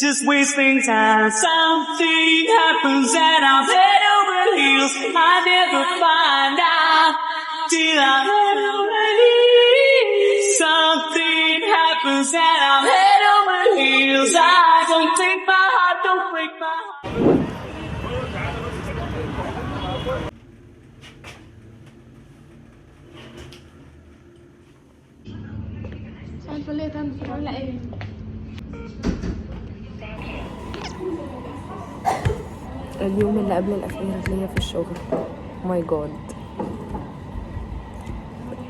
just wasting time. Something happens and I'm head over heels. I never find out till I'm head over heels. Something happens and I'm head over heels. I don't break my heart, don't break my heart. اليوم اللي قبل الأخير ليا في الشغل. ماي جاد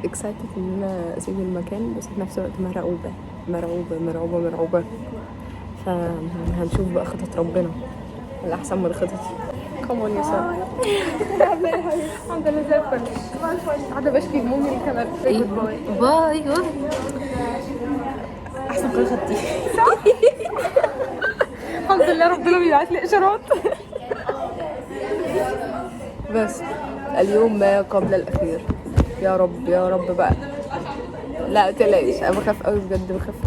اكسايتد ان انا اسيب المكان، بس في نفس الوقت مرعوبة مرعوبة مرعوبة مرعوبة. فهنشوف بقى خطط ربنا الأحسن من خططي. كمان يا سارة. الحمد لله زي الفل. قاعدة بشكي همومي كمان. باي باي. أحسن كل خطي. الحمد لله ربنا بيبعت لي إشارات. بس اليوم ما قبل الأخير. يا رب يا رب بقى. لا تلاقيش، أنا بخاف قوي بجد، بخاف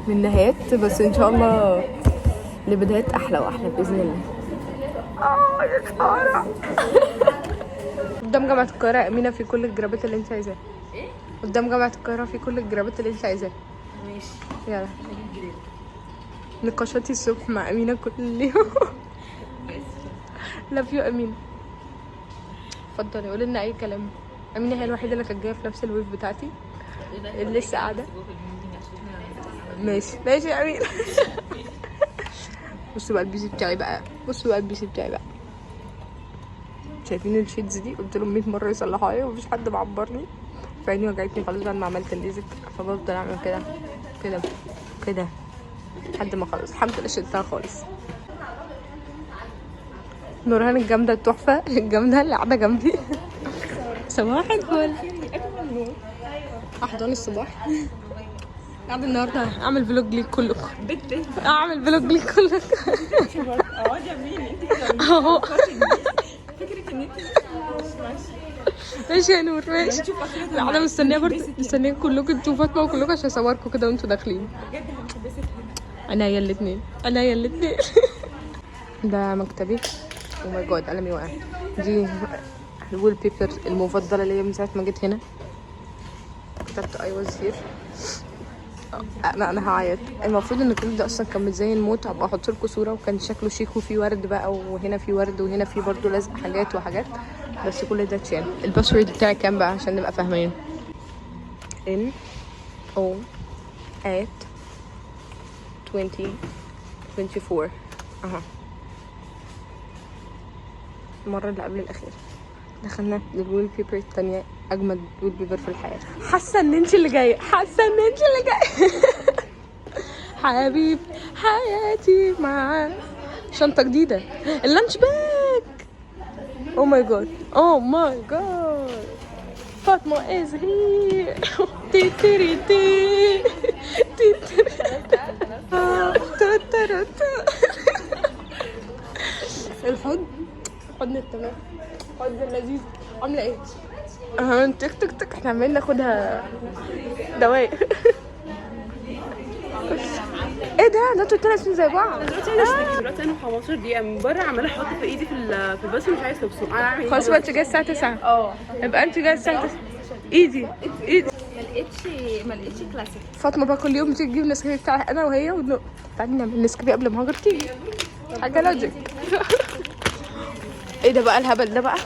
من نهايات، بس إن شاء الله لبدايات أحلى وأحلى بإذن الله. يا سارة. قدام جامعة القاهرة أمينة في كل الجرابات اللي أنت عايزاها. إيه؟ قدام جامعة القاهرة في كل الجرابات اللي أنت عايزاها. ماشي. يلا. نقاشاتي الصبح مع أمينة كل يوم. لاف يو أمينة. اتفضلي قولي لنا أي كلام. أمينة هي الوحيدة اللي كانت جاية في نفس الويف بتاعتي اللي لسه قاعدة. ماشي ماشي يا أمينة. بصوا بقى البيسي بتاعي بقى، بصوا بقى البيسي بتاعي بقى. شايفين الشيدز دي؟ قلت لهم 100 مرة يصلحوها لي ومفيش حد معبرني. فعيني وجعتني خلاص بعد ما عملت الليزك، فبفضل اعمل كده كده كده لحد ما خلاص. الحمد لله شلتها خالص. نورهان الجامدة التحفة الجامدة اللي قاعدة جنبي. صباح الفل. احضان الصباح. قاعدة النهارده اعمل فلوج ليك كلكم. اعمل فلوج ليك كلكم. اقعدي اعملي انت اهو. فكرة ان انت ماشي يا نور ماشي. انا مستنيه برضه، مستنيه كلكم انتوا فاطمه وكلكم عشان اصوركم كده وانتوا داخلين. بجد هتلبسك هنا. انا يا الاثنين، انا يا الاثنين. ده مكتبي. او ماي جاد قلمي وقع. دي الوول بيبر المفضله ليا من ساعه ما جيت هنا. كتبت اي واز هير. انا هعيط. المفروض ان كل ده اصلا كان متزين موت، هبقى احط لكم صوره، وكان شكله شيك وفيه ورد بقى، وهنا في ورد وهنا في برضه لازق حاجات وحاجات، بس كل ده اتشال. الباسورد بتاعي كام بقى عشان نبقى فاهمين؟ ان او ات 2024 اها. المره اللي قبل الاخيره دخلنا للويل بيبر التانية، اجمد ويل بيبر في الحياه. حاسه ان انت اللي جايه، حاسه ان انت اللي جايه. حبيب حياتي مع شنطه جديده، اللانش باك. او ماي جاد، او ماي جاد، فاطمه از هير. تي تي تي تي الحضن التمام، حضن اللذيذ. عامله ايه؟ تك تك تك. احنا عمالين ناخدها دواء. ايه ده انتوا التلات سنين زي بعض. دلوقتي انا 15 دقيقة من بره عمالة احط في ايدي في الباص ومش عايز تبصم. انا اعمل ايه؟ خلاص بقى انت جايه الساعه 9. يبقى انت جايه الساعه 9. ايدي ما لقيتش كلاسيك. فاطمه بقى كل يوم بتيجي تجيب النسكافيه بتاعها انا وهي تعالي نعمل النسكافيه قبل ما هاجر تيجي. حاجه لوجيك. ايه ده بقى الهبل ده بقى؟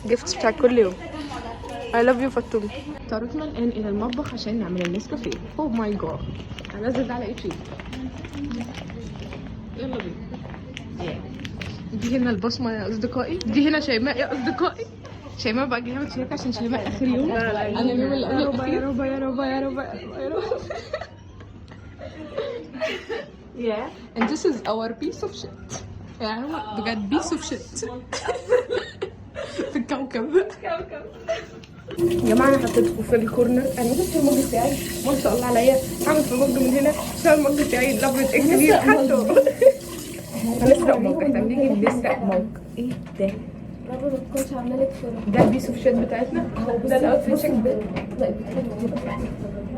جيفتس بتاع كل يوم. I love you فاطمه. طرقنا الان الى المطبخ عشان نعمل النسكافيه. اوه ماي جاد. هنزل ده على يوتيوب. يلا بينا. دي هنا البصمه يا اصدقائي، دي هنا شيماء يا اصدقائي. شيماء بقى جايه تشيك عشان شيماء اخر يوم. انا اليوم اللي قبل الاخير. يا رب يا رب يا رب يا رب. Yeah. And this is our piece of shit. يعني هو بجد piece of shit. في الكوكب. يا جماعه انا حطيتكم في الكورنر. انا بس المج بتاعي ما شاء الله عليا. هعمل في المج من هنا عشان المج بتاعي لفت كبير حتى. هنسرق مج، احنا بنيجي بنسرق مج. ايه ده؟ رابط ما كنتش عامله لك صوره. ده البيس اوف شيت بتاعتنا. ده الاوتفيت شيك.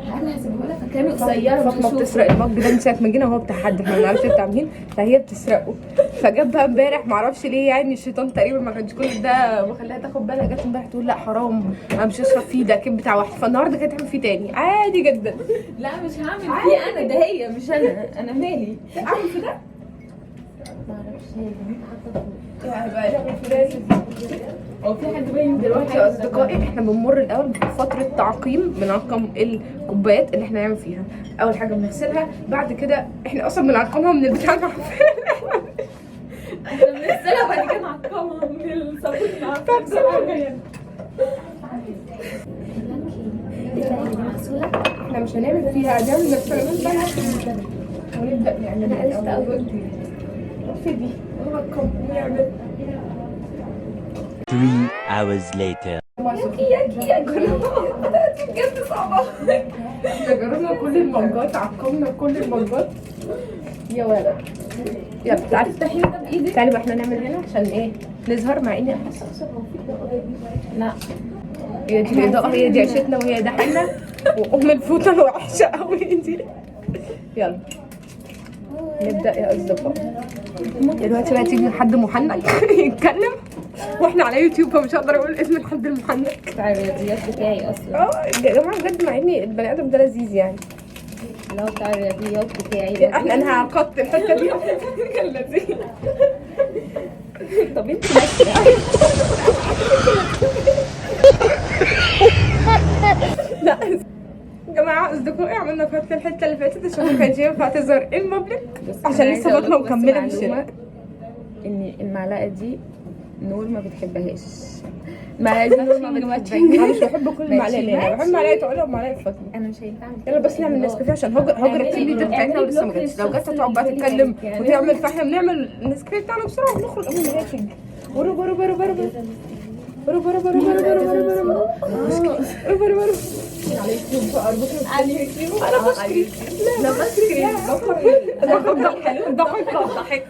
انا هسيبه لك كانه قصيره. فاطمه بتسرق المج ده من ساعه ما جينا وهو بتاع حد، احنا ما نعرفش بتاع مين، فهي بتسرقه. فجاب بقى امبارح ما اعرفش ليه، يعني الشيطان تقريبا ما كانش كل ده مخليها تاخد بالها. جت امبارح تقول لا حرام انا مش هشرب فيه، ده اكيد بتاع واحد. فالنهارده كانت تعمل فيه تاني عادي جدا. لا مش هعمل فيه انا، ده هي مش انا مالي. اعمل في ده؟ معرفش هي اللي حاطه يعني بقى نعمل في ده. هو في حد باين دلوقتي يا اصدقائي احنا بنمر الاول بفتره تعقيم، بنعقم الكوبايات اللي احنا نعمل فيها. اول حاجه بنغسلها، بعد كده احنا اصلا بنعقمها من البتاع المعفن. احنا بنغسلها بعد كده نعقمها من الصابون المعفن. احنا مش هنعمل فيها، هنعمل نفسنا ونبدا نعمل في دي ونعقم ونعمل. 3 hours later. ياكي بجد صعبة. جربنا كل المجات، عقمنا كل المجات يا ولد. يلا تعالي افتحي ده بايدك. تعالي بقى احنا نعمل هنا عشان ايه نظهر، مع اني لا هي دي الاضاءة، هي دي عيشتنا وهي ده حالنا. وام الفوطة الوحشة قوي دي. يلا نبدأ يا اصدقاء. دلوقتي بقى تيجي حد محنك يتكلم، واحنا على يوتيوب فمش هقدر اقول اسم الحد المحنك. بتاع الرياضيات بتاعي اصلا. يا جماعه بجد، مع ان البني ادم ده لذيذ يعني. اللي هو بتاع الرياضيات بتاعي. انا هقط الحته دي. كان لذيذ. طب انت لا يا جماعه اصدقائي عملنا كات الحته اللي فاتت عشان ما كانش ينفع تظهر المبلغ، عشان لسه فاطمه مكمله في الشراء. ان المعلقه دي نور ما بتحبهاش. المعلقه دي نور ما بتحبهاش. انا مش بحب كل المعلقه اللي انا بحب معلقه تقولها ومعلقه فاطمه. انا مش هينفع. يلا بس نعمل نسكافيه عشان هاجر التيم ليدر بتاعتنا ولسه ما جاتش. لو جت هتقعد بقى تتكلم وتعمل، فاحنا بنعمل النسكافيه بتاعنا بسرعه ونخرج قبل ما هي تيجي. برو برو برو برو برو برو برو برو برو برو برو برو. على يوتيوب بقى اربطها على يوتيوب. انا بشكري. لا بشكري. ضحك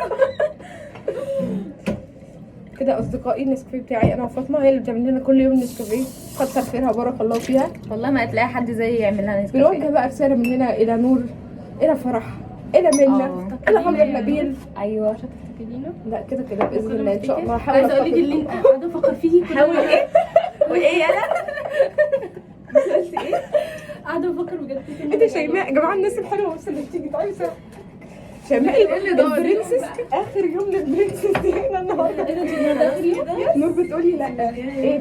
كده اصدقائي. النسكافيه بتاعي انا وفاطمه، هي اللي بتعمل لنا كل يوم نسكافيه، كتر خيرها بارك الله فيها. والله ما هتلاقي حد زي يعمل لها نسكافيه. بنوجه بقى رساله من هنا الى نور، الى فرح، الى منى، الى حمد نبيل. ايوه مش هتفتكرينه؟ لا كده كده باذن الله ان شاء الله. هحاول عايزه اقول لك اللي قاعده افكر فيه. حاول ايه وايه يلا قاعده بفكر بجد. انت شيماء يا جماعه الناس الحلوه بس اللي بتيجي. تعالي سوا شيماء البرنسس. اخر يوم للبرنسس دي احنا النهارده. نور بتقولي لا ايه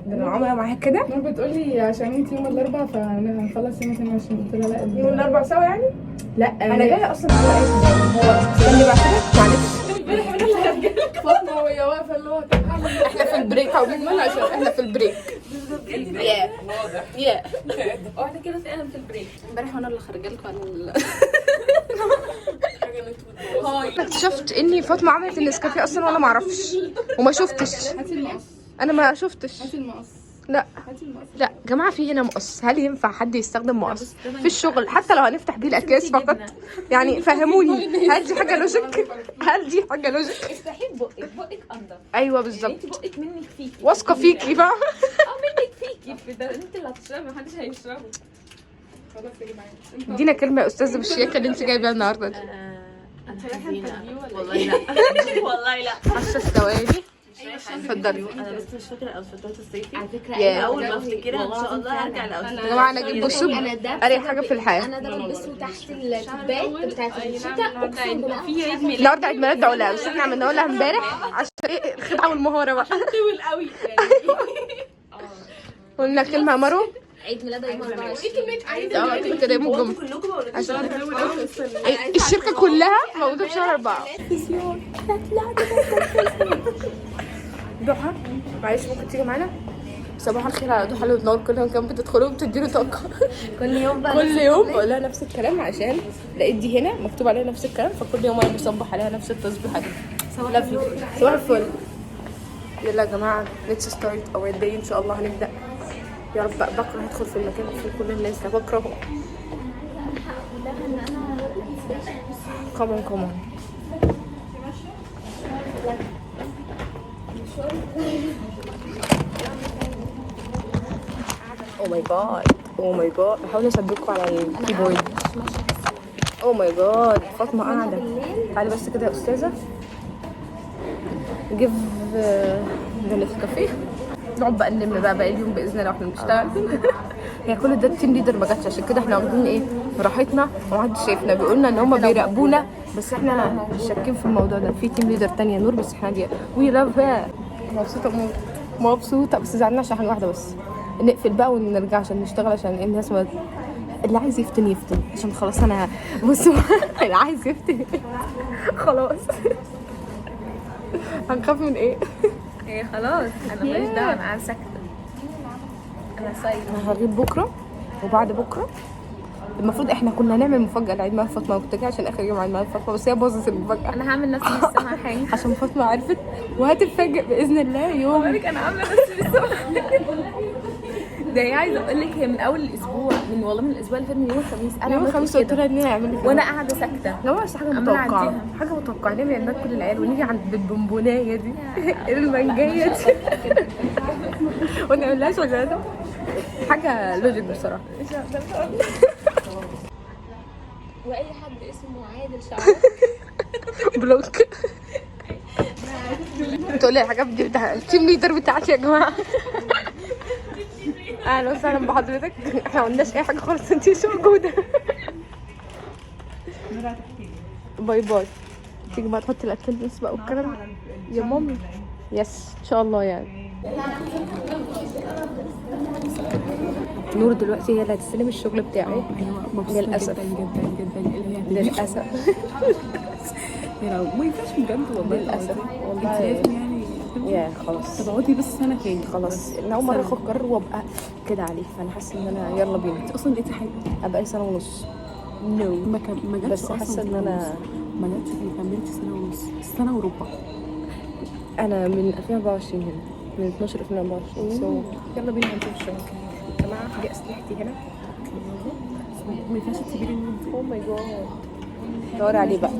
ده انا عامله معاك كده. نور بتقولي عشان انت يوم الاربعاء فهنخلص يوم 22. قلت لها لا يوم الاربعاء سوا يعني. لا انا جايه اصلا على هو استني بقى كده معلش. فاطمه وهي واقفه اللي هو احنا في البريك عموما عشان احنا في البريك. يا واحده كده فعلا في البريك. امبارح وانا اللي خارجه لكم عن اكتشفت اني فاطمه عملت النسكافيه اصلا وانا ما اعرفش وما شفتش. هاتي المقص. انا ما شفتش. هاتي المقص. لا هاتي المقص. لا جماعه في هنا مقص. هل ينفع حد يستخدم مقص في الشغل حتى لو هنفتح بيه الاكياس فقط؟ يعني فهموني، هل دي حاجه لوجيك؟ هل دي حاجه لوجيك؟ افتحي بقك انضف. ايوه بالظبط. انت بقك منك فيكي. واثقه فيكي بقى. منك فيكي في ده. انت اللي هتشربي محدش هيشربه. خلاص يا جماعه. ادينا كلمه يا استاذه بالشياكه اللي انت جايباها النهارده دي. انا والله لا والله لا. 10 ثواني. اتفضلي. انا بس مش فاكره اوتفيتات الصيفي. على فكره يا اول ما افتكرها ان شاء الله هرجع يا جماعه انا اجيب بصوا اري حاجه في الحياه. انا ده بلبسه تحت الكوبايات بتاعت الشتاء. اقسم بالله في عيد ميلاد النهارده عيد ميلاد علا، بس احنا عملناه لها امبارح عشان ايه الخدعه والمهاره بقى. طول قوي قلنا كلمه يا مرو. عيد ميلاد يوم 24. اه كده كده يوم الجمعه عشان الشركه كلها موجوده في شهر 4. ضحى معلش ممكن تيجي معانا؟ صباح الخير على ضحى اللي بتنور كل يوم كانت بتدخلوا وبتديله طاقه. كل يوم بقى كل يوم بقول لها نفس الكلام عشان لقيت دي هنا مكتوب عليها نفس الكلام، فكل يوم انا بصبح عليها نفس التصبيحه دي. صباح الفل. يلا يا جماعه ليتس ستارت اور داي ان شاء الله. هنبدا يا رب. بكره هدخل في المكان في كل الناس ده بكرهه. كمان او ماي جاد او ماي جاد، بحاول اثبتكم على الكيبورد. او ماي جاد فاطمه قاعده. تعالي بس كده يا استاذه. جيف ذا نسكافيه. نقعد بقى نلم بقى باقي اليوم باذن الله واحنا بنشتغل. هي كل ده التيم ليدر ما جاتش، عشان كده احنا واخدين ايه براحتنا ومحدش شايفنا. بيقولنا ان هم بيراقبونا بس احنا مش شاكين في الموضوع ده. في تيم ليدر تانية نور بس احنا دي وي لاف هير. مبسوطه موت مبسوطه، بس زعلنا عشان حاجه واحده بس، نقفل بقى ونرجع عشان نشتغل، عشان الناس ما اللي عايز يفتن يفتن. عشان خلاص انا بصوا اللي عايز يفتن خلاص. هنخاف من ايه؟ ايه خلاص انا ماليش دعوه، انا قاعده ساكته. انا سايبه. انا هغيب بكره وبعد بكره. المفروض احنا كنا هنعمل مفاجاه لعيد ميلاد فاطمه، وكنت جايه عشان اخر يوم عيد ميلاد فاطمه بس هي باظت المفاجاه. انا هعمل نفسي مش سامعه حاجه عشان فاطمه عرفت وهتتفاجئ باذن الله يوم. بقولك انا عامله نفسي مش سامعه. ده هي عايزه اقول لك هي من اول الاسبوع، من والله من الاسبوع اللي فات، من يوم الخميس انا يوم الخميس قلت لها ان هي هيعمل لي وانا قاعده ساكته. لا بس حاجه متوقعه، حاجه متوقعه. نعمل عيد كل العيال ونيجي عند البونبونايه دي المانجايه دي ونعمل لها شجره. حاجه لوجيك بصراحه. واي حد اسمه عادل شعار بلوك. تقولي الحاجات دي بتاع التيم ليدر بتاعتي يا جماعه. اهلا وسهلا بحضرتك. احنا ما قلناش اي حاجه خالص، انتي مش موجوده. باي باي. تيجي بقى تحطي الاتندنس بقى والكلام يا مامي. يس ان شاء الله يعني. نور دلوقتي هي اللي هتستلم الشغل بتاعي. للاسف جدا للاسف ما ينفعش بجد والله. للاسف والله لازم يعني يا خلاص. طب اقعدي بس سنه تاني خلاص انا اول مره اخد قرار وابقى كده عليه، فانا حاسه ان انا يلا بينا. انت اصلا لقيتي حاجه؟ ابقى لي سنه ونص. نو ما جاتش بس حاسه ان انا ما جاتش. كملتي سنه ونص، سنه وربع. انا من 2024 هنا، من 12 2024. سو يلا بينا هنشوف الشغل يا جماعه. دي اسلحتي هنا. ما ينفعش تسيبي لي او ماي جاد. دور عليه بقى.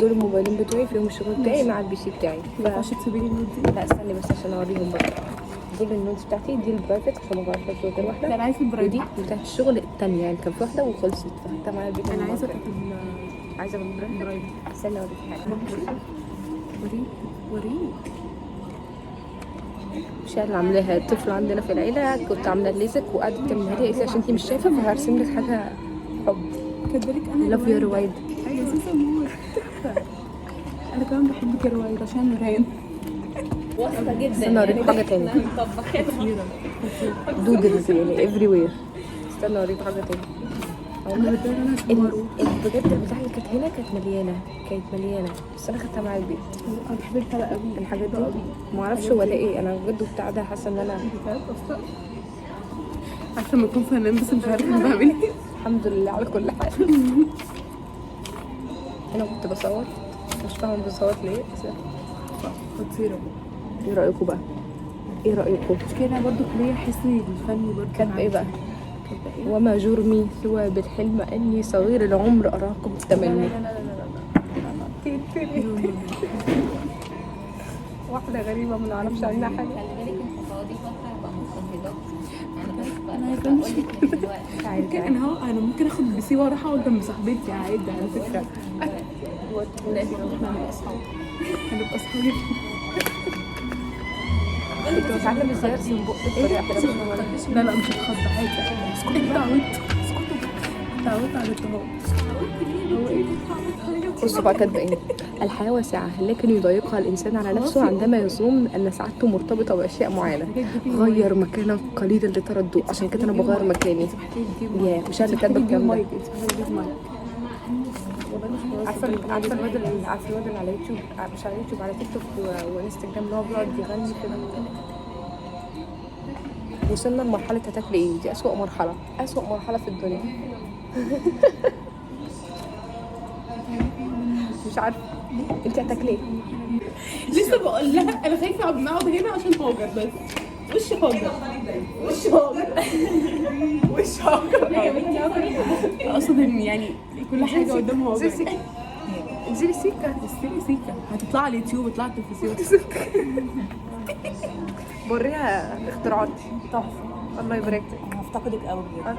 دول الموبايلين بتوعي فيهم الشغل بتاعي مع البي سي بتاعي. ما ينفعش تسيبي لي النوت دي. لا استني بس عشان اوريهم بقى. دول النوتس بتاعتي، دي البرايفت عشان ما بعرفش غير واحده. لا انا عايزه البرايفت. ودي بتاعت الشغل الثانيه يعني كان في واحده وخلصت فاخدتها معايا البيت. انا عايزه عايزه بالبرايفت. استني اوريك حاجه. وريني. مش انا اللي عاملاها، الطفل عندنا في العيله كنت عامله الليزك وقعدت تعملها لي. قالت لي عشان انتي مش شايفه فهرسم لك حاجه حب. كدلك انا لاف يا روايد. ايوه اساسا نور. انا كمان بحبك يا روايد عشان نورهان. واثقه جدا. استنى اوريك حاجه تاني. دودلز يعني افري وير. استنى اوريك حاجه تاني. بجد بتاعتي كانت هنا كانت مليانه بس انا خدتها معايا البيت. انا بحبها قوي الحاجات دي ما اعرفش هو ده ايه. انا بجد بتاع ده حاسه ان انا عارفه لما اكون فنان بس مش عارفه انا بعمل ايه. الحمد لله على كل حال. انا كنت بصور مش فاهمه بصور ليه. خطيره. ايه رايكم بقى؟ ايه رايكم؟ مش كده برضو كليه حسي الفني برضو. كاتبه ايه بقى؟ وما جرمي سوى بالحلم اني صغير العمر اراكم التمني. واحده غريبه ما نعرفش عنها حاجه. خلي بالك انت فاضي فتره هبقى مستهدفه. ممكن انا ممكن اخد بسي واروح اقعد جنب صاحبتي عادي على فكره. هنبقى اصحاب. كنت بتعلم ازاي ارسم بق بطريقه كده. لا مش هتخض عادي. اسكتي تعودت على التهور. بصوا بقى كاتبه ايه. الحياه واسعه لكن يضايقها الانسان على نفسه عندما يظن ان سعادته مرتبطه باشياء معينه. غير مكانك قليلا لترى الضوء. عشان كده انا بغير مكاني. يا مش انا اللي كاتبه الكلام ده. عارفه الواد اللي على يوتيوب، مش على يوتيوب، على تيك توك وانستجرام اللي هو بيقعد يغني كده. وصلنا لمرحله هتاكلي ايه. دي اسوأ مرحله في الدنيا. مش عارفه انت هتاكلي ايه. لسه بقول لها انا خايفه اقعد هنا عشان هاجر بس. وش هاجر اقصد ان يعني كل حاجه قدام هاجر. انزلي سيكا هتطلع على اليوتيوب وتطلع على التلفزيون. بوريها اختراعات تحفه. الله يبارك لك. مفتقدك قوي بجد.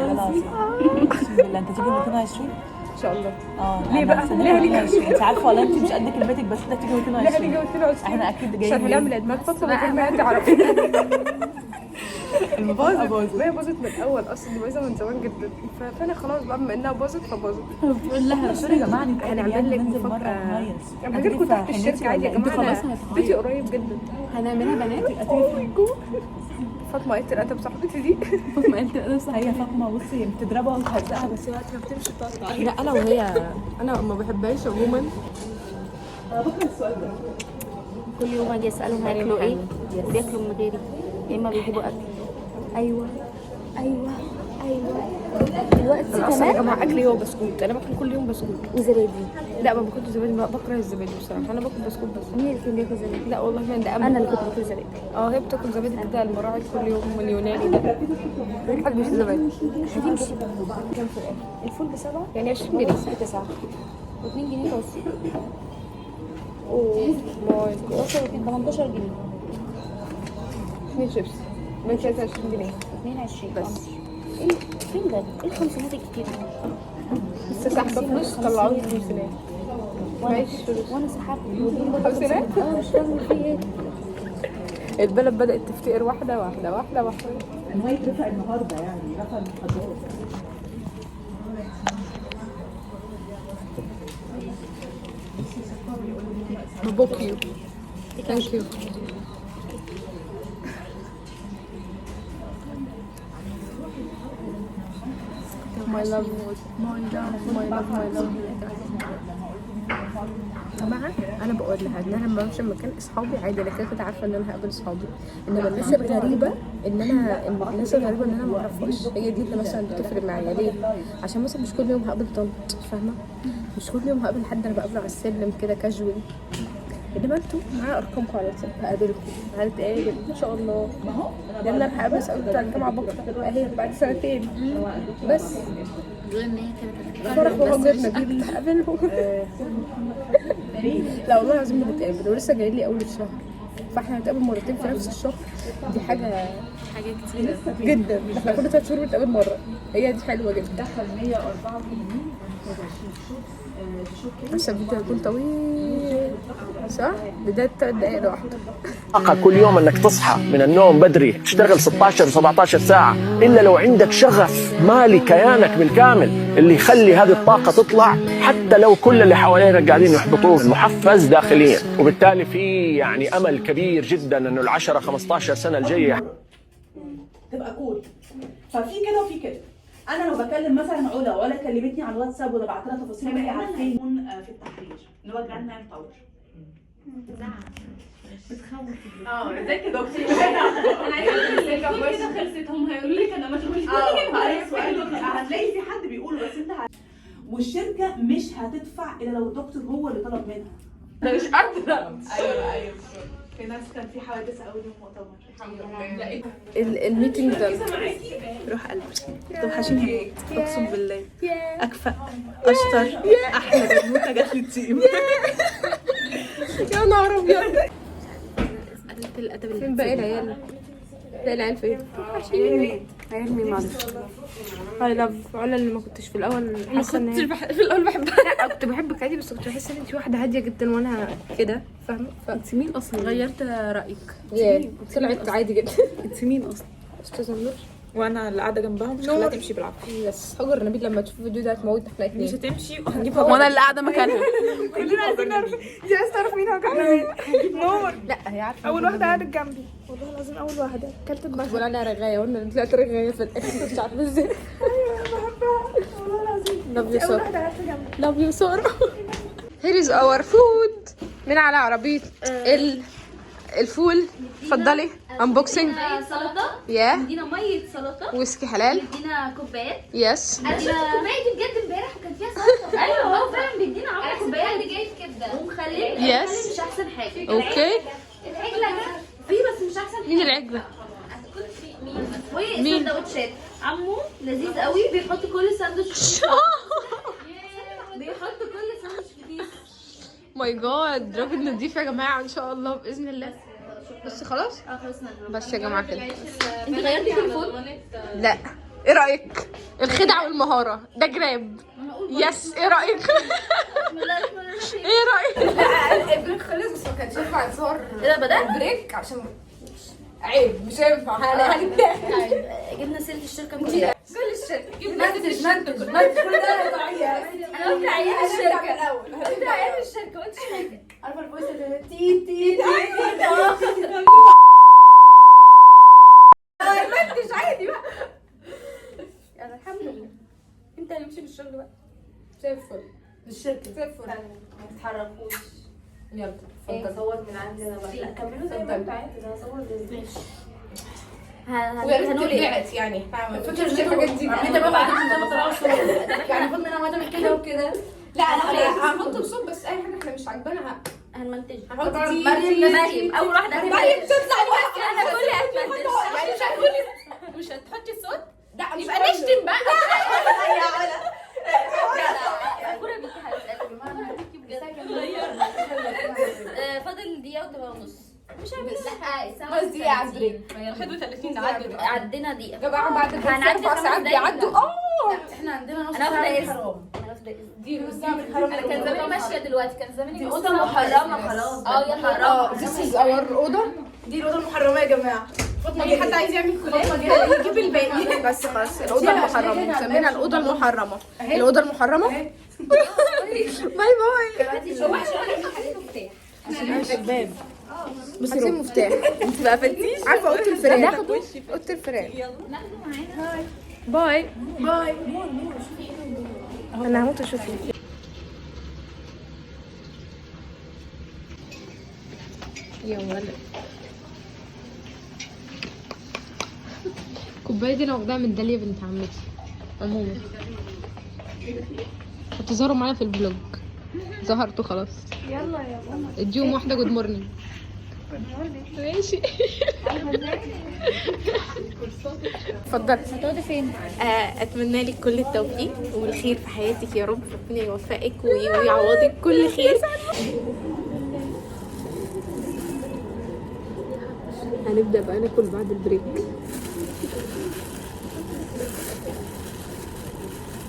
خلاص اقسم بالله. انت تيجي 220 ان شاء الله. ليه بقى؟ ليه 220؟ انت عارفه ولا انت مش قد كلمتك بس انت تيجي 220؟ ليه هنيجي 220؟ احنا اكيد جايين عشان هنعمل عيد ميلاد فاطمه ما تعرفي. باظت. هي باظت من الاول اصلا، دي بايظه من زمان جدا، فانا خلاص بقى بما انها باظت فباظت. بتقول لها سوري يا جماعه هنعمل لك مفاجاه. انا هجيلكوا تحت الشركه عادي يا جماعه، بيتي قريب جدا. هنعملها بنات. فاطمه قالت الادب صاحبتي دي. فاطمه قالت الادب صح. هي فاطمه بصي بتضربها وتهزقها بس وقت ما بتمشي بتقطع. لا انا وهي انا ما بحبهاش عموما. كل يوم اجي اسالهم هياكلوا ايه وبياكلوا من غيري، يا اما بيجيبوا اكل. ايوه دلوقتي انا اصلا يا جماعه اكلي هو بسكوت، انا باكل كل يوم بسكوت وزبادي. لا ما باكلش زبادي، بكره الزبادي بصراحه، انا باكل بسكوت بس. مين اللي كان بياكل زبادي؟ لا والله ما ده انا اللي كنت باكل زبادي. هي بتاكل زبادي كده المراعي كل يوم اليوناني ده. ما بحبش الزبادي. هتمشي كام في الاخر؟ الفول ب7 يعني 20 جنيه ب9 و2 جنيه توصيل. اوه ماي 11 و 18 جنيه. 2 شيبس ب 23 جنيه 22 بس. فين ده؟ ايه الخمسينات الكتير دي؟ لسه ساحبه فلوس طلعوا لي خمسينات. معيش فلوس وانا سحبت ودول برضه خمسينات؟ مش فاهمه في ايه. البلد بدأت تفتقر واحدة واحدة. ان هو يترفع النهارده يعني رفع المحاضرات. بوك يو ثانك يو. my love جماعة أنا بقول لها إن أنا لما بمشي مكان أصحابي عادي، أنا كده عارفة إن أنا هقابل أصحابي، إنما الناس الغريبة إن أنا ما أعرفهاش هي دي اللي مثلا بتفرق معايا. ليه؟ عشان مثلا مش كل يوم هقابل طنط، فاهمة؟ مش كل يوم هقابل حد أنا بقابله على السلم كده كاجوال. انما انتوا معايا ارقامكم على الواتساب، هقابلكم هنتقابل ان شاء الله. لان انا هقابل صاحبي بتاع الجامعه بكره اهي بعد سنتين بس. فرح وهجرنا دي هقابلهم. لا والله العظيم بنتقابل ولسه جاي لي اول الشهر، فاحنا هنتقابل مرتين في نفس الشهر. دي حاجه كتيره جدا. احنا كل 3 شهور بنتقابل مره، هي دي حلوه جدا. دخل 184 بس الفيديو هيكون طويل صح؟ بداية 3 دقايق لوحده. كل يوم انك تصحى من النوم بدري تشتغل 16 17 ساعة الا لو عندك شغف مالي كيانك بالكامل اللي يخلي هذه الطاقة تطلع، حتى لو كل اللي حوالينك قاعدين يحبطوك، محفز داخليا. وبالتالي في يعني امل كبير جدا انه ال10 15 سنة الجاية تبقى كود. ففي كده وفي كده. انا لو بكلم مثلا ولا كلمتني على الواتساب ولا بعت لها تفاصيل هي عارفين في التحرير اللي هو جراند مان باور. بتخوف. ازيك يا دكتور؟ انا عايزه كده خلصت، هم هيقولوا لك انا مشغولين. هتلاقي في حد بيقول بس انت والشركه مش هتدفع الا لو الدكتور هو اللي طلب منها. انا مش قادرة. ايوه في ناس كان في حوادث قوي في المؤتمر. الحمد لله. الميتنج ده روح قلبي توحشيني اقسم بالله. اكفأ اشطر احلى بنوته جات لي التيم. يا نهار ابيض. قلت الادب اللي فين باقي العيال؟ باقي العيال فين؟ عيال مين معلش؟ اي لاف علا اللي ما كنتش في الاول حاسه ان في الاول بحبها. لا كنت بحبك عادي بس كنت بحس ان انت واحده هاديه جدا وانا كده فاهمه. انت مين اصلا؟ غيرت رايك. ياه طلعت عادي جدا. انت مين اصلا؟ استاذه نور. وانا اللي قاعده جنبها مش هخليها تمشي بالعافيه. بس هجر نبيل لما تشوف الفيديو ده هتموتنا احنا مش اتنين. هتمشي وهنجيبها. وانا اللي قاعده مكانها. كلنا عايزين نعرف. انت عايزه تعرف مين هوجعنا مين؟ نور. لا هي عارفه. اول واحده قعدت جنبي والله العظيم، اول واحده كلت دماغها. بقول عليها رغايه وانا طلعت رغايه في الاخر مش عارفه ازاي. ايوه بحبها والله العظيم. لاف يو اول ساره. واحده قعدت جنبي. لاف يو ساره. Here is our food من على عربية الفول. اتفضلي انبوكسنج. سلطه. ياه. ادينا ميه سلطه. ويسكي حلال. ادينا كوبايات. يس. انا شفت الكوبايه دي بجد امبارح وكان فيها سلطه. ايوه هو فعلا بيدينا عمر كوبايات دي جايب كده ومخليه. يس. مش احسن حاجه. اوكي. العجله في بس مش احسن حاجه. مين العجله؟ مين؟ سندوتشات عمو لذيذ قوي، بيحط كل ساندوتش بيحط كل ساندوتش في كيس. ماي جاد راجل نضيف يا جماعه ان شاء الله باذن الله. بس خلاص. بس يا جماعه كده. انت غيرتي تليفون؟ لا. ايه رايك؟ الخدعه والمهاره ده جراب. يس ايه رايك؟ ايه رايك؟ البريك خلص بس ما كانش ينفع يظهر. ايه ده بدأ؟ البريك عشان عيب مش هينفع. جبنا سيرة الشركة كلها. كل الشركه منتج كل ده هيضيع. انا قلت عيال الشركة الاول قلت عيال الشركة قلت حاجة. عارفه الفويس اللي تي تي منتج عادي بقى. انا الحمد لله. انت اللي مشي للشغل بقى. زي الفل. الشركه زي الفل. ما تتحركوش. يلا ايه اتفضل. صور من عندنا بقى. لا كملوا زي ما انتوا عايزين. هصور ماشي. ويا ريت ترجعت يعني فاهمه فكره الحاجات دي. انت بقى بعد ما طلعوا صور يعني المفروض منها ما تعمل كده وكده. لا انا هنحط بصوت بس اي حاجه احنا مش عاجبانا هنمنتج. هنحط دي مريم اول واحده مريم تطلع واحده. انا كلي هتمنتج. يعني مش هتقولي مش هتحطي صوت؟ لا مش يبقى نشتم بقى. فكورة بيكي حبيبتي يا جماعه انا هديكي بجد. فاضل دقيقه وتبقى ونص. مش عارفه. لا الساعه بس دقيقه على البريك. 31 عدينا دقيقه. يا جماعه بعد البريك هنعدي 4 ساعات بيعدوا. احنا عندنا نص انا ساعه واخده حرام. انا واخده دي نص ساعه من الحرام. انا كان زماني ماشيه دلوقتي كان زماني دي نص اوضه ساعة. محرمه خلاص. يا حرام. This is our اوضه. دي الاوضه المحرمه يا جماعه. فاطمه دي حد عايز يعمل كلام يجيب الباقي. بس خلاص الاوضه المحرمه مسمينها الاوضه المحرمه. الاوضه المحرمه. باي باي. الباب. هاتي المفتاح. انت ما قفلتيش؟ عارفه اوضه الفيران. ناخد اوضه الفيران. باي باي. انا هموت اشوفك. يا ولد الكوبايه دي انا واخداها من داليا بنت عمتي. عموما هتظهروا معايا في الفلوج. ظهرتوا خلاص. يلا يا ماما اديهم واحده جود مورنينج. ماشي. اتفضلي. هتقعدي فين؟ اتمنى لك كل التوفيق والخير في حياتك يا رب. ربنا يوفقك ويعوضك كل خير. هنبدا بقى ناكل بعد البريك.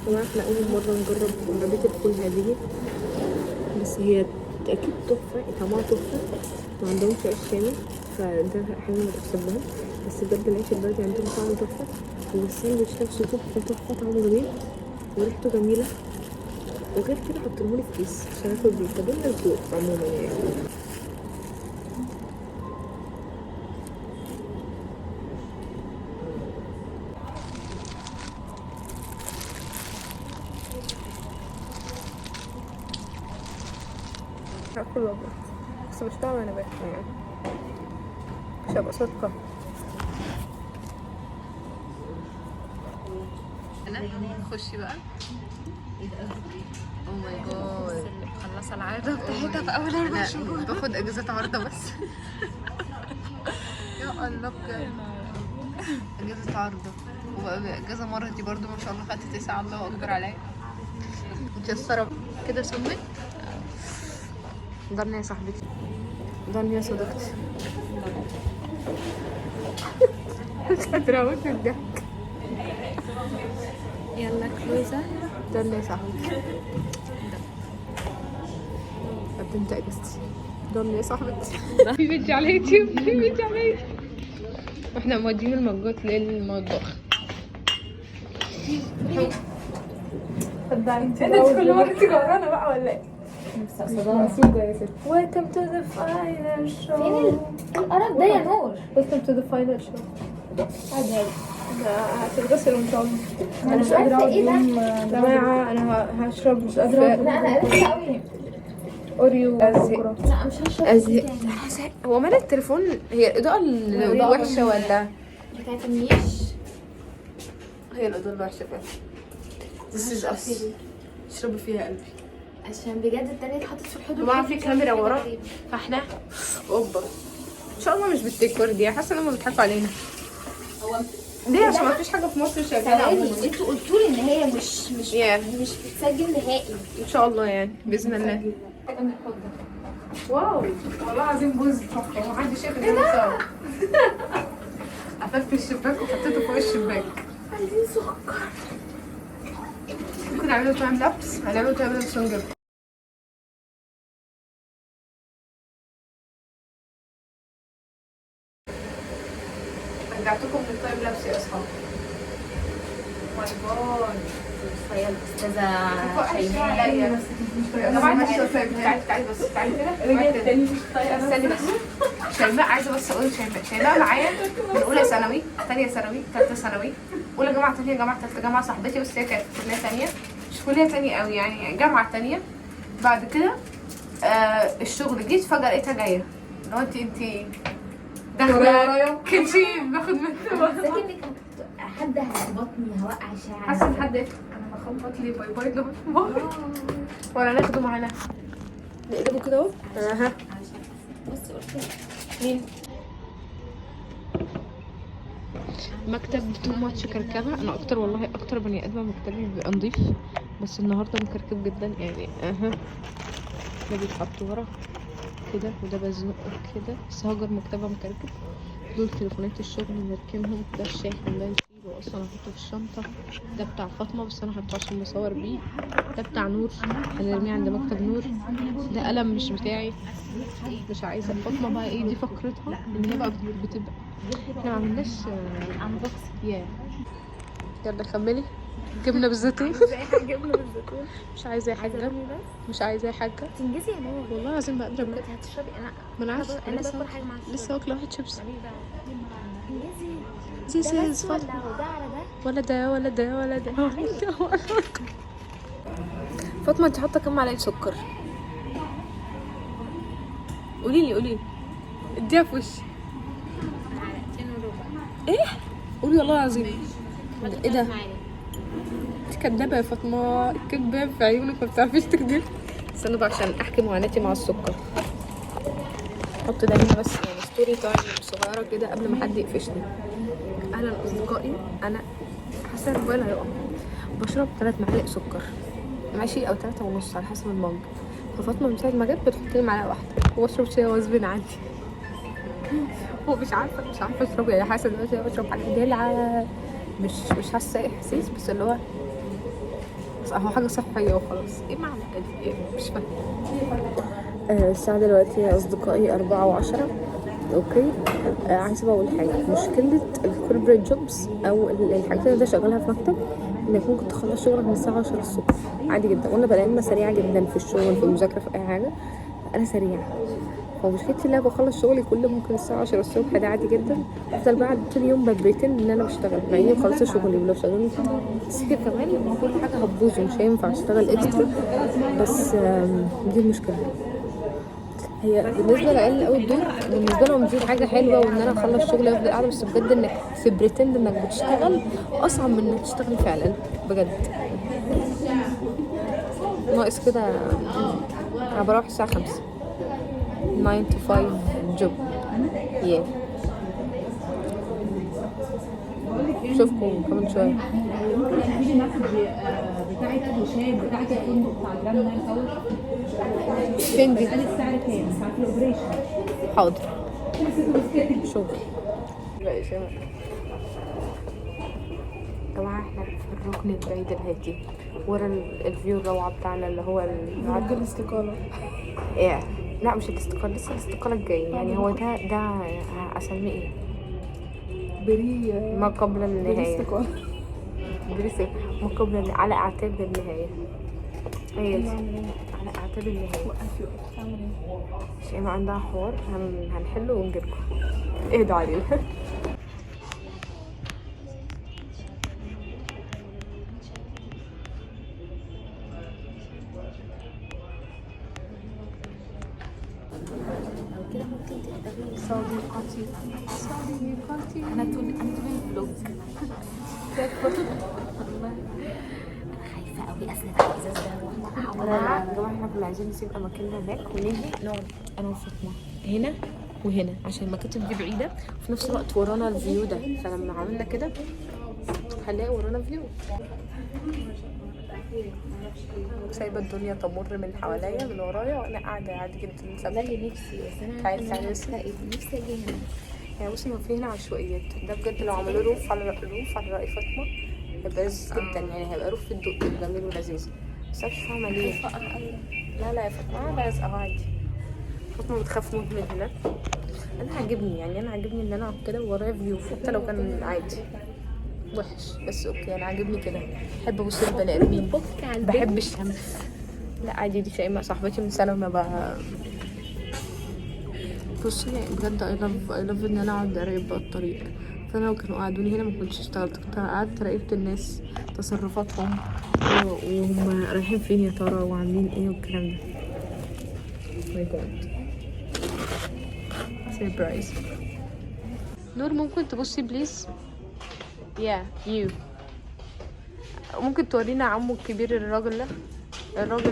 طبعا احنا اول مره نجرب عربيه الفول هذه بس هي اكيد تحفه. طعمها تحفه. ما عندهمش عيش شامي فده حاجه ما تحسبهاش. بس بجد العيش البلدي عندهم طعمه تحفه والساندوتش نفسه تحفه طعمه جميل وريحته جميله. وغير كده حطيناهولي في كيس عشان اكل بيه. فدول الذوق عموما يعني. هاكل وابط بس مش طعمه انا باكل يعني مش هبقى صادقة. انا خشي بقى. او ماي جاد مخلصه العاده بتاعتها في اول 4 شهور. باخد اجازات عارضه بس. يا الله بجد اجازه عارضه واجازه مرتي برضو ما شاء الله. خدت 9 الله اكبر عليا. متيسره كده. سمت ضلني يا صاحبتي. ضلني يا صديقتي. مش قادرة اموت من الضحك. يلا كلوزة. ضلني يا صاحبتي. قد انت اجازتي. ضلني يا صاحبتي. في فيديو على يوتيوب. واحنا مودين المجات للمطبخ. انت كل مره تيجي ورانا بقى ولا ايه؟ مسوقة يا ست. Welcome to the final show. فين القرف ده يا نور؟ Welcome to the final show. عادي هتتغسل ان شاء الله. انا مش قادرة اقعد يوم يا جماعة. انا هشرب مش قادرة. لا انا قرفت قوي. اوريو ازهق. لا مش هشرب. ازهق. هو مال التليفون؟ هي الاضاءة وحشة ولا؟ بتاعت النيش. هي الاضاءة الوحشة فعلا. This is us. اشربي فيها قلبي. عشان بجد التانية اتحطت في الحدود. طبعا في كاميرا ورا فاحنا اوبا ان شاء الله مش بالتكبر دي. حاسه انهم بيضحكوا علينا. هو ليه؟ عشان ما فيش حاجه في مصر شغاله عموما. انتوا قلتوا لي ان هي مش بتتسجل نهائي. ان شاء الله يعني باذن الله. واو والله العظيم بوز تحفه ومحدش شايف ان انا مصور. قفلت الشباك وحطيته فوق الشباك. عايزين سكر. ممكن نعمله تايم لابس، هنعمله تايم لابس ونجيب. رجعتكم من التايم لابس يا اصحابي. باي باي. تخيل استاذه شيماء. يا جماعه تعالي بس تعالي كده. رجعت تاني في الطريقه. استني بس. شيماء عايزه بس اقول شيماء معايا من اولى ثانوي، ثانيه ثانوي، ثالثه ثانوي، اولى جامعه، ثانيه جامعه، ثالثه جامعه. صاحبتي بس هي كانت في كليه ثانيه، مش كليه ثانيه قوي يعني جامعه ثانيه. بعد كده الشغل جيت فجاه لقيتها جايه. لو انت داخله كنتي باخد منها. انك حد هيخبطني هوقع شعري. حاسه ان حد انا بخبط لي باي باي له ولا ناخده معانا نقلبه كده اهو. اها بصي قلت مين مكتب تو ماتش كركبه. انا اكتر والله اكتر بني ادمه مكتبي بيبقى نضيف، بس النهارده مكركب جدا يعني. ده بيتحط ورا كده وده بزنقه كده. بس هاجر مكتبها مكركب. دول تليفونات الشغل نركنهم. ده الشاحن ده نشيله اصلا احطه في الشنطه. ده بتاع فاطمه بس انا هحطه عشان بصور بيه. ده بتاع نور هنرميه عند مكتب نور. ده قلم مش بتاعي مش عايزه. فاطمه بقى ايه دي فقرتها ان هي بقى بتبقى احنا ما عملناش انبوكس. يلا كملي. جبنه بالزيتون. جبنه بالزيتون. مش عايزه يا حاجه. مش عايزه يا حاجه. تنجزي يا ماما. والله العظيم بقدر انت هتشربي. ما انا عارفه. انا باكل حاجه مع لسه واكله واحد شيبس. انجزي. This is ولا ده على ده. ولا ده ولا ده ولا ده. فاطمه انت حاطه كام معلقه سكر؟ قولي لي اديها في وشي. ايه؟ قولي والله العظيم. ايه ده؟ انت كدابه يا فاطمه. الكدبه في عيونك ما بتعرفيش تكدبي. استنوا بقى عشان احكي معاناتي مع السكر. احط ده هنا بس يعني ستوري تايم صغيره كده قبل ما حد يقفشني. اهلا اصدقائي. انا حاسه ان الموبايل هيقع. بشرب 3 معالق سكر ماشي او 3.5 على حسب المج. ففاطمه من ساعه ما جت بتحط لي معلقه واحده وبشرب شاي غصب عني. ومش عارفه اشرب يعني. حاسه دلوقتي بشرب حاجه دلعه. مش حاسه ايه احساس بس اللي هو بس هو حاجه صحيه وخلاص. ايه معنى ايه مش فاهمه. الساعه دلوقتي يا اصدقائي 4:10. اوكي. عايزه بقول حاجه. مشكله الكوربريت جوبز او الحاجات اللي انا شغالها في مكتب انك ممكن تخلص شغلك من الساعه 10 الصبح عادي جدا. وانا بلاقي اني سريعه جدا في الشغل في المذاكره في اي حاجه. انا سريعه. فمشكلتي ان انا بخلص شغلي كله ممكن الساعه 10 الصبح. ده عادي جدا. افضل بعد طول اليوم ببريتن ان انا بشتغل مع اني خلصت شغلي. ولو شغلت سكر كمان كل حاجه هتبوظ ومش هينفع اشتغل اكسترا. بس دي المشكله. هي بالنسبه للعيال الاول دول بالنسبه لهم دي حاجه حلوه وان انا اخلص شغلي وافضل قاعده. بس بجد انك في بريتند انك بتشتغل اصعب من انك تشتغل فعلا بجد. ناقص كده. انا بروح الساعه 5 9 to 5 جوب. اشوفكم كمان شويه. ممكن تجيبي المسج بتاعت هشام بتاعت الفندق بتاع الجنة الاول. فين دي؟ قالت سعر كام؟ ساعة الاوبريشن. حاضر. شغل. لا يا شباب. جماعة احنا في الركن البعيد الهادي ورا الفيو الروعة بتاعنا اللي هو عند الاستقالة. ايه لا مش الاستقالة. لسه الاستقالة الجاية يعني. هو ده اسميه ايه؟ بري ما قبل النهاية. الاستقالة. ما قبل على اعتاب النهاية. هي دي على اعتاب النهاية. شيماء عندها حوار هنحله ونجيلكم. اهدوا علينا. صديقتي انا طول الفلوج. انا خايفه قوي اسند على الازاز ده. يا جماعه احنا كنا عايزين نسيب اماكننا هناك ونيجي نقعد انا وفاطمه هنا وهنا عشان المكاتب دي بعيده وفي نفس الوقت ورانا الفيو ده. فلما عملنا كده هنلاقي ورانا فيو. سايبه الدنيا تمر من حواليا من ورايا وانا قاعده عادي جدا ثابته. والله نفسي، بس انا تعالي تعالي بس. نفسي اجي هنا. يعني بصي ما في هنا عشوائيات، ده بجد لو عملوا روف على رأي فاطمه هيبقى لذيذ جدا، يعني هيبقى روف في الدق جميل ولذيذ. بس انا مش فاهمه ليه. لا يا فاطمه لازقه عادي. فاطمه بتخاف موت من هنا. انا عاجبني، يعني انا عاجبني ان انا اقعد كده وورايا فيو حتى لو كان عادي وحش، بس اوكي انا عاجبني كده. بحب ابص للبني ادمين، بحب الشمس. لا عادي، دي شيماء صاحبتي من سنه ما بقى. بصي بجد اي لاف ان انا اقعد اراقب بقى الطريق. فانا لو كانوا قعدوني هنا ما كنتش اشتغلت، كنت قعدت راقبت الناس تصرفاتهم وهم رايحين فين يا ترى وعاملين ايه والكلام ده. ماي جاد سيربرايز. نور ممكن تبصي بليز؟ يا يو ممكن تورينا عمو الكبير الراجل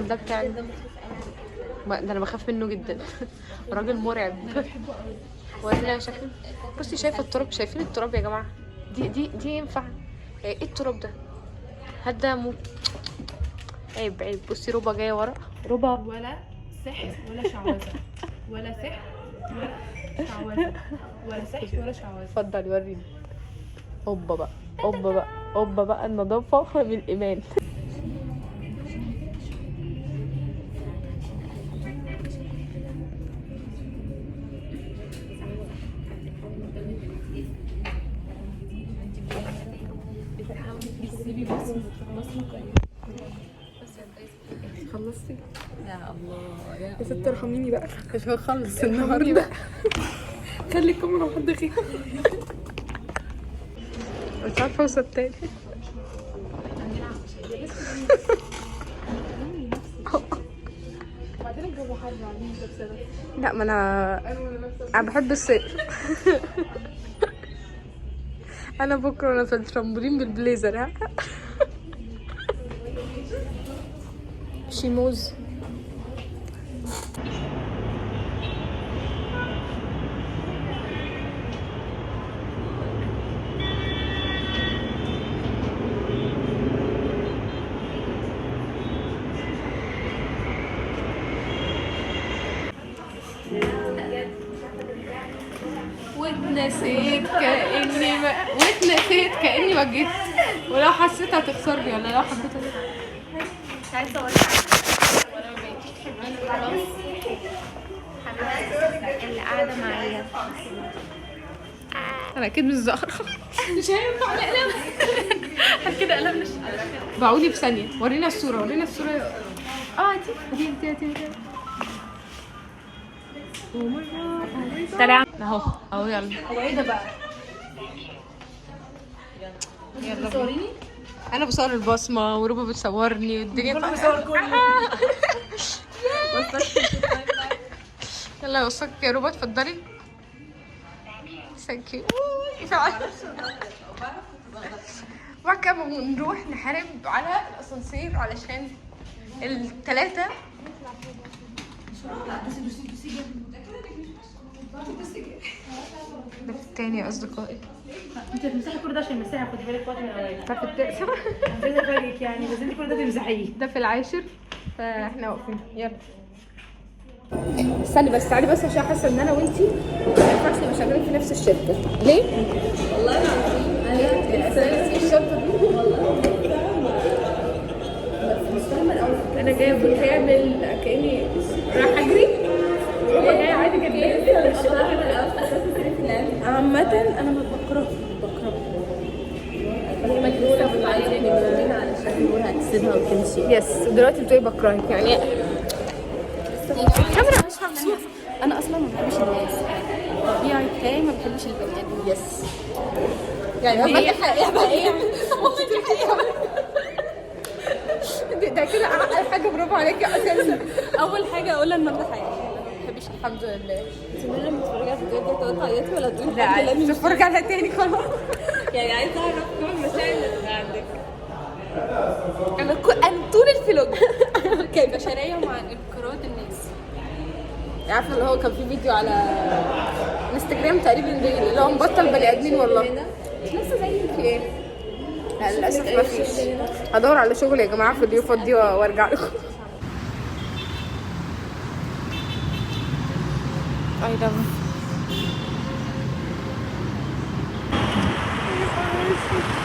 ده بتاعي ده انا بخاف منه جدا. راجل مرعب. ورينا شكله. بصي شايفه التراب؟ شايفين التراب يا جماعه؟ دي ينفع؟ ايه التراب ده؟ هدا موت. عيب. بصي ربا جايه ورا. ربا ولا سحر ولا شعوذه، ولا سحر ولا شعوذه، ولا سحر ولا شعوذه. اتفضلي وريني. اوبا بقى النظافه بالايمان. خلصتي؟ يا الله يا ست ارحميني بقى، مش هخلص النهارده. خلي الكاميرا وحد غير. مش عارفه اوصل تاني. لا ما انا بحب الصيف. انا بكره وانا في الترامبولين بالبليزر. ها شيموز. واتنسيت كأني ما جيت، ولو حسيت هتخسرني ولا لو حبيت مش عايزه اقول حبيبتي اللي قاعده معايا انا اكيد مش زهره. مش هينفع نقلب كده قلم مش باعولي في ثانيه. ورينا الصوره دي. تعالي اهو يلا. هو ايه ده بقى؟ يلا صوريني. انا بصور البصمه وربا بتصورني والدنيا كله بيصور كله. يلا وصلك يا ربا، اتفضلي. ثانك يو. بعد كده بنروح نحارب على الاسانسير علشان الثلاثه. ده في التاني يا اصدقائي. انت هتمسحي كل ده عشان المساحه، خدي بالك وقت من الاوقات. ده في التاسع. مش عايزه افاجئك يعني، بس انت كل ده تمسحيه. ده في العاشر. فاحنا واقفين. يلا استني بس، تعالي بس عشان حاسه ان انا وانتي ما ينفعش نبقى شغالين في نفس الشركه. ليه؟ والله العظيم انا الشرطه دي انا جايه بالكامل كاني رايحه اجري وهو جاي عادي جدا. عامة انا بكره هي مجنونه بتعيط من يومين علشان نور هتسيبها وتمشي. يس. دلوقتي بتقولي بكرهك يعني الكاميرا مش همسوح. انا اصلا ما بحبش الناس، طبيعي بتاعي ما بحبش البني ادمين. يس يعني هي حقيقة. ده كده اعقل حاجه. برافو عليكي اساسا. اول حاجه اقولها ان انا حقيقيه ما بحبش الحمد لله. انت لما تتفرجي على الفيديو ده تقعدي تعيطي ولا تقولي لا الحمد لله؟ تتفرج عليها تاني خلاص. يعني عايزه اعرف كل المشاعر اللي عندك. انا طول الفلوج كانت بشريه مع انقراض الناس. عارفه اللي هو كان في فيديو على انستجرام تقريبا اللي هو مبطل بني ادمين. والله نفس زي في ايه؟ للاسف مفيش. هدور على شغل يا جماعه في الضيوفات دي وارجع لكم. I love it.